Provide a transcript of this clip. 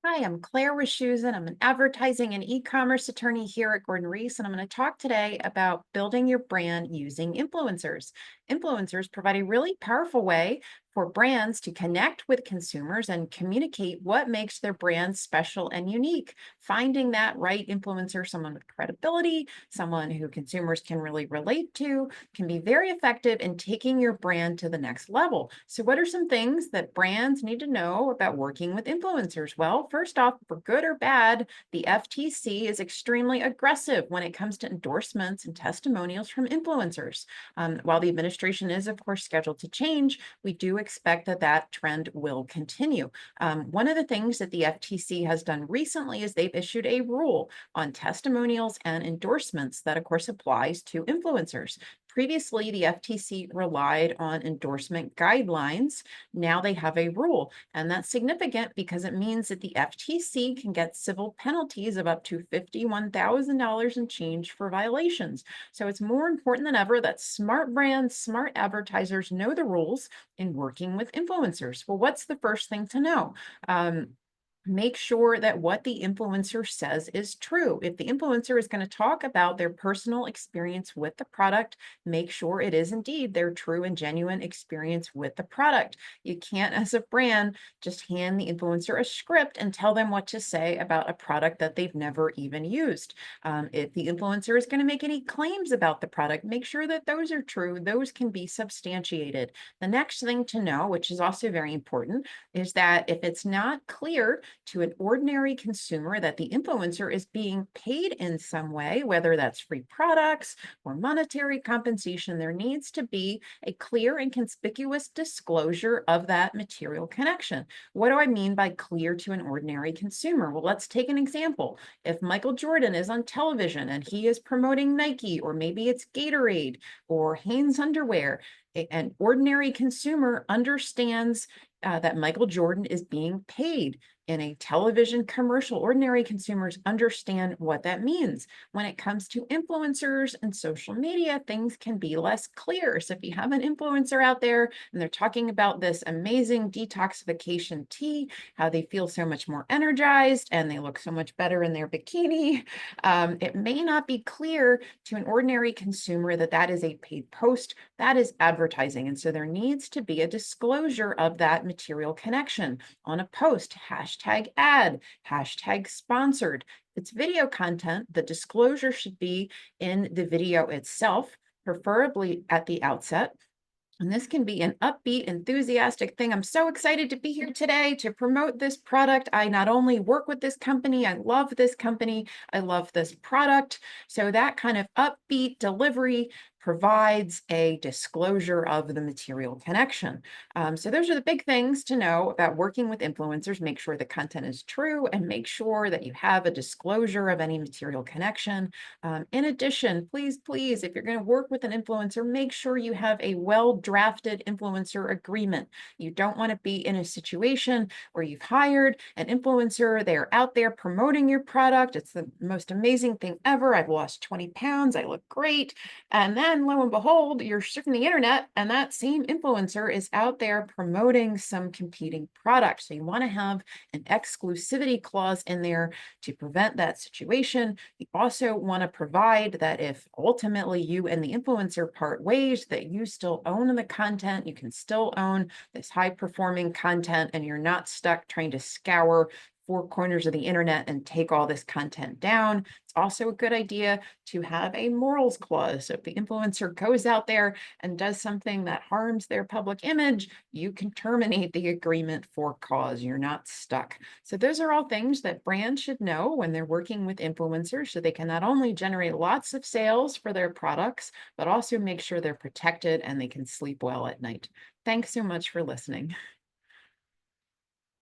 Hi, I'm Clair Wischusen. I'm an advertising and e-commerce attorney here at Gordon Reese, and I'm going to talk today about building your brand using influencers. Influencers provide a really powerful way for brands to connect with consumers and communicate what makes their brand special and unique. Finding that right influencer, someone with credibility, someone who consumers can really relate to, can be very effective in taking your brand to the next level. So, what are some things that brands need to know about working with influencers? Well, first off, for good or bad, the FTC is extremely aggressive when it comes to endorsements and testimonials from influencers. While the administration is, of course, scheduled to change, we do expect that that trend will continue. One of the things that the FTC has done recently is they've issued a rule on testimonials and endorsements that, of course, applies to influencers. Previously, the FTC relied on endorsement guidelines. Now they have a rule, and that's significant because it means that the FTC can get civil penalties of up to $51,000 and change for violations. So it's more important than ever that smart brands, smart advertisers know the rules in working with influencers. Well, what's the first thing to know? Make sure that what the influencer says is true. If the influencer is going to talk about their personal experience with the product, make sure it is indeed their true and genuine experience with the product. You can't, as a brand, just hand the influencer a script and tell them what to say about a product that they've never even used. If the influencer is going to make any claims about the product, make sure that those are true. Those can be substantiated. The next thing to know, which is also very important, is that if it's not clear to an ordinary consumer that the influencer is being paid in some way, whether that's free products or monetary compensation, there needs to be a clear and conspicuous disclosure of that material connection. What do I mean by clear to an ordinary consumer? Well, let's take an example. If Michael Jordan is on television and he is promoting Nike, or maybe it's Gatorade or Hanes underwear, an ordinary consumer understands that Michael Jordan is being paid in a television commercial. Ordinary consumers understand what that means. When it comes to influencers and social media, things can be less clear. So if you have an influencer out there and they're talking about this amazing detoxification tea, how they feel so much more energized and they look so much better in their bikini, it may not be clear to an ordinary consumer that that is a paid post. That is advertising. And so there needs to be a disclosure of that material connection on a post. Hashtag ad, hashtag sponsored. If it's video content, the disclosure should be in the video itself, preferably at the outset. And this can be an upbeat, enthusiastic thing. I'm so excited to be here today to promote this product. I not only work with this company, I love this company, I love this product. So that kind of upbeat delivery provides a disclosure of the material connection. So those are the big things to know about working with influencers. Make sure the content is true and make sure that you have a disclosure of any material connection. In addition, please, if you're going to work with an influencer, make sure you have a well-drafted influencer agreement. You don't want to be in a situation where you've hired an influencer, they're out there promoting your product. It's the most amazing thing ever. I've lost 20 pounds. I look great. And then lo and behold, you're surfing the internet and that same influencer is out there promoting some competing product. So you want to have an exclusivity clause in there to prevent that situation. You also want to provide that if ultimately you and the influencer part ways, that you still own the content, you can still own this high performing content, and you're not stuck trying to scour four corners of the internet and take all this content down. It's also a good idea to have a morals clause. So if the influencer goes out there and does something that harms their public image, you can terminate the agreement for cause. You're not stuck. So those are all things that brands should know when they're working with influencers, so they can not only generate lots of sales for their products, but also make sure they're protected and they can sleep well at night. Thanks so much for listening.